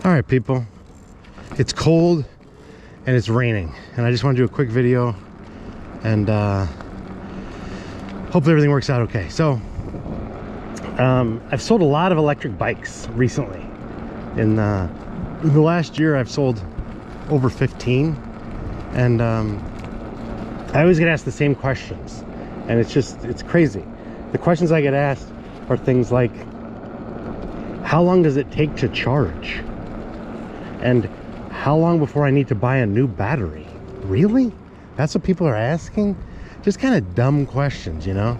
All right, people, it's cold and it's raining, and I just want to do a quick video, and hopefully everything works out okay. So I've sold a lot of electric bikes recently. In the last year I've sold over 15, and I always get asked the same questions, and it's crazy. The questions I get asked are things like, how long does it take to charge? And how long before I need to buy a new battery? Really? That's what people are asking? Just kind of dumb questions, you know?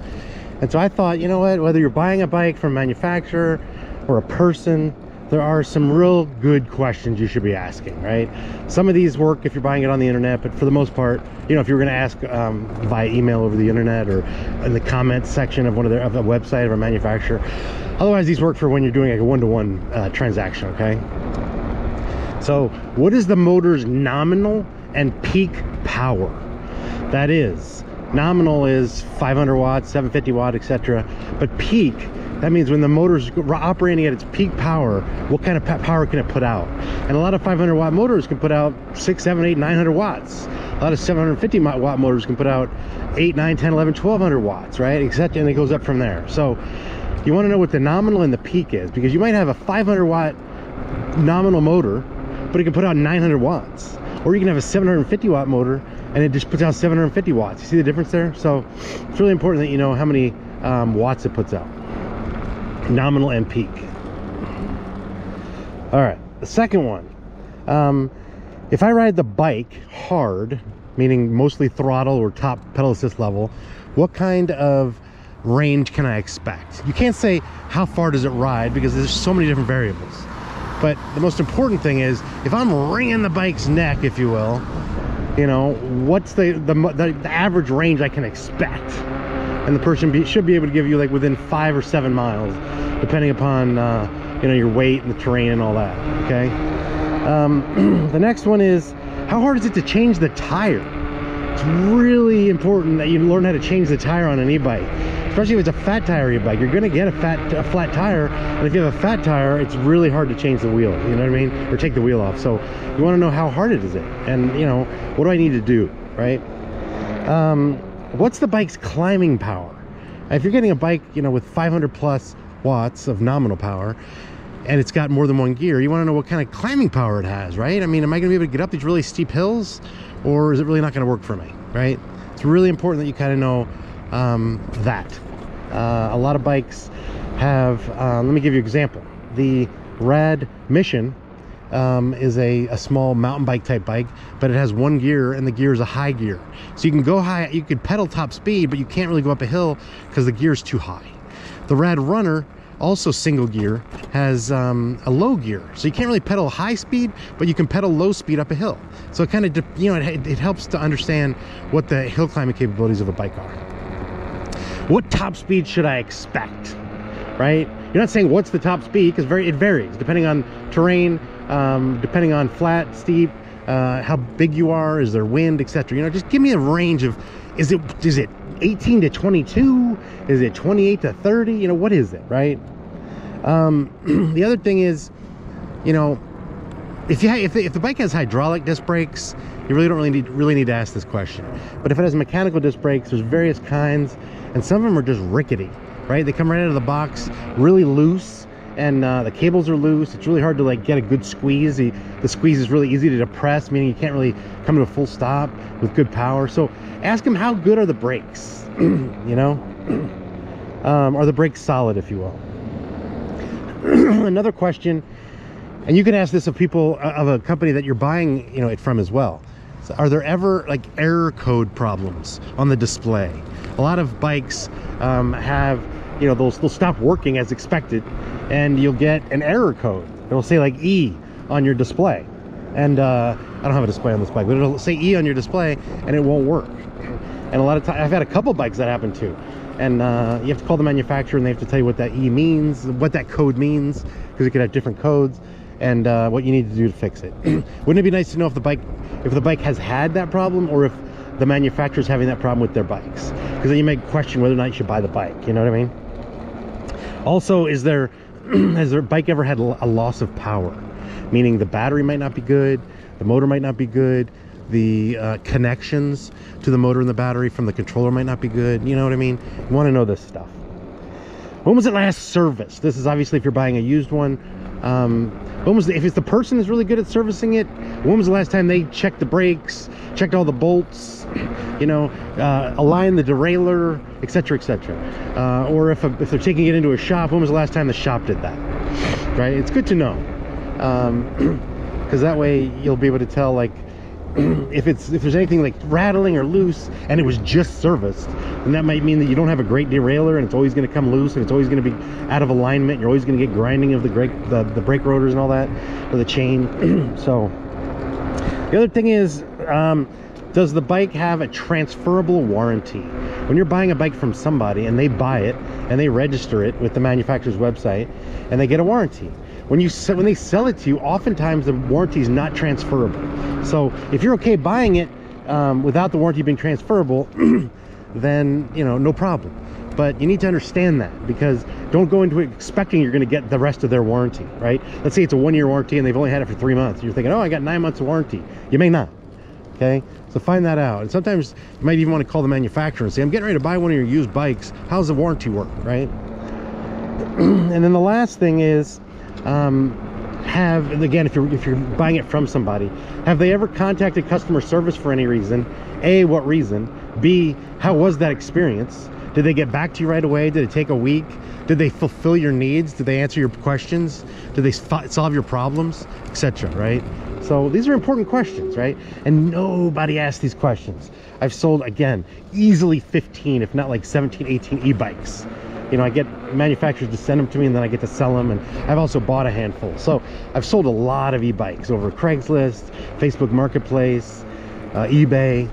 And so I thought, you know what, whether you're buying a bike from a manufacturer or a person, there are some real good questions you should be asking, right? Some of these work if you're buying it on the internet, but for the most part, you know, if you're going to ask via email over the internet or in the comments section of of a website of a manufacturer. Otherwise, these work for when you're doing like a one-to-one transaction, okay? So what is the motor's nominal and peak power? That is, nominal is 500 watts, 750 watt, etc. But peak, that means when the motor's operating at its peak power, what kind of power can it put out? And a lot of 500 watt motors can put out 6, 7, 8, 900 watts. A lot of 750 watt motors can put out 8, 9, 10, 11, 1200 watts, right? Etc. And it goes up from there. So you want to know what the nominal and the peak is, because you might have a 500 watt nominal motor, but it can put out 900 watts. Or you can have a 750 watt motor and it just puts out 750 watts. You see the difference there? So it's really important that you know how many watts it puts out, nominal and peak. All right, the second one, if I ride the bike hard, meaning mostly throttle or top pedal assist level, what kind of range can I expect? You can't say how far does it ride, because there's so many different variables. But the most important thing is, if I'm wringing the bike's neck, if you will, you know, what's the average range I can expect? And the person should be able to give you like within 5 or 7 miles, depending upon you know, your weight and the terrain and all that. Okay. The next one is, how hard is it to change the tire? It's really important that you learn how to change the tire on an e-bike, especially if it's a fat tire e-bike. You're going to get a flat tire, and if you have a fat tire, it's really hard to change the wheel, you know what I mean, or take the wheel off. So you want to know how hard it is, and you know, what do I need to do, right? What's the bike's climbing power? If you're getting a bike, you know, with 500 plus watts of nominal power, and it's got more than one gear, you want to know what kind of climbing power it has, right? I mean, am I going to be able to get up these really steep hills, or is it really not going to work for me, right? It's really important that you kind of know that. A lot of bikes have, let me give you an example. The Rad Mission is a small mountain bike type bike, but it has one gear, and the gear is a high gear. So you can go high, you could pedal top speed, but you can't really go up a hill because the gear is too high. The Rad Runner, also single gear, has a low gear, so you can't really pedal high speed, but you can pedal low speed up a hill. So it kind of, you know, it helps to understand what the hill climbing capabilities of a bike are. What top speed should I expect, right? You're not saying what's the top speed, because it varies depending on terrain, depending on flat, steep, how big you are, is there wind, etc. You know, just give me a range of, is it 18 to 22? Is it 28 to 30? You know, what is it, right? The other thing is, you know, if the bike has hydraulic disc brakes, you really don't really need to ask this question. But if it has mechanical disc brakes, there's various kinds, and some of them are just rickety, right? They come right out of the box really loose, and the cables are loose. It's really hard to like get a good squeeze. The squeeze is really easy to depress, meaning you can't really come to a full stop with good power. So ask them, how good are the brakes? You know, are the brakes solid, if you will? Another question, and you can ask this of people of a company that you're buying, you know, it from as well. So are there ever like error code problems on the display? A lot of bikes have, you know, they'll stop working as expected, and you'll get an error code. It'll say like E on your display, and I don't have a display on this bike, but it'll say E on your display and it won't work. And a lot of times I've had a couple bikes that happen too, and you have to call the manufacturer, and they have to tell you what that E means, what that code means, because it could have different codes, and what you need to do to fix it. Wouldn't it be nice to know if the bike has had that problem, or if the manufacturer's having that problem with their bikes? Because then you may question whether or not you should buy the bike, you know what I mean? Also, is there has their bike ever had a loss of power? Meaning the battery might not be good, the motor might not be good, the connections to the motor and the battery from the controller might not be good. You know what I mean? You want to know this stuff. When was it last serviced? This is obviously if you're buying a used one. If it's the person is really good at servicing it, when was the last time they checked the brakes, checked all the bolts, you know, aligned the derailleur, etc., etc. Or if they're taking it into a shop, when was the last time the shop did that? Right? It's good to know, because that way you'll be able to tell, like, if there's anything like rattling or loose and it was just serviced, then that might mean that you don't have a great derailleur and it's always going to come loose and it's always going to be out of alignment, and you're always going to get grinding of the brake rotors and all that, or the chain. So the other thing is, does the bike have a transferable warranty? When you're buying a bike from somebody and they buy it and they register it with the manufacturer's website and they get a warranty, when they sell it to you, oftentimes the warranty is not transferable. So if you're okay buying it without the warranty being transferable, then, you know, no problem. But you need to understand that, because don't go into it expecting you're going to get the rest of their warranty, right? Let's say it's a 1-year warranty and they've only had it for 3 months. You're thinking, oh, I got 9 months of warranty. You may not. Okay, so find that out. And sometimes you might even want to call the manufacturer and say, I'm getting ready to buy one of your used bikes. How's the warranty work, right? And then the last thing is, again, if you're buying it from somebody, have they ever contacted customer service for any reason? A, what reason? B, how was that experience? Did they get back to you right away? Did it take a week? Did they fulfill your needs? Did they answer your questions? Did they solve your problems, etc., right? So these are important questions, right? And nobody asks these questions. I've sold, again, easily 15, if not like 17, 18 e-bikes. You know, I get manufacturers to send them to me, and then I get to sell them. And I've also bought a handful. So I've sold a lot of e-bikes over Craigslist, Facebook Marketplace, eBay.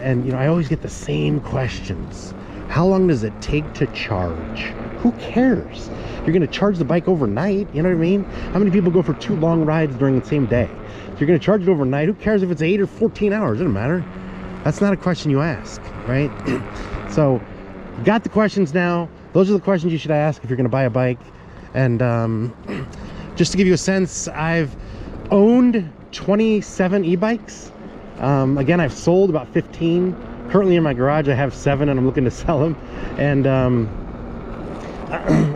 And, you know, I always get the same questions. How long does it take to charge? Who cares? You're going to charge the bike overnight. You know what I mean? How many people go for 2 long rides during the same day? If you're going to charge it overnight, who cares if it's 8 or 14 hours? It doesn't matter. That's not a question you ask, right? So you got the questions now. Those are the questions you should ask if you're going to buy a bike. And just to give you a sense, I've owned 27 e-bikes. Again, I've sold about 15. Currently in my garage, I have 7, and I'm looking to sell them. And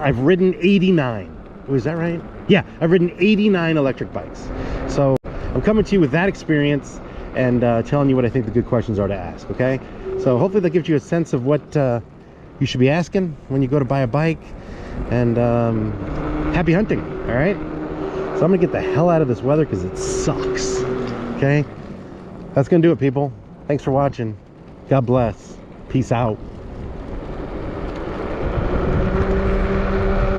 I've ridden 89. Was that right? Yeah, I've ridden 89 electric bikes. So I'm coming to you with that experience and telling you what I think the good questions are to ask, okay? So hopefully that gives you a sense of what you should be asking when you go to buy a bike. And happy hunting, all right? So I'm gonna get the hell out of this weather because it sucks, okay? That's gonna do it, people. Thanks for watching. God bless. Peace out.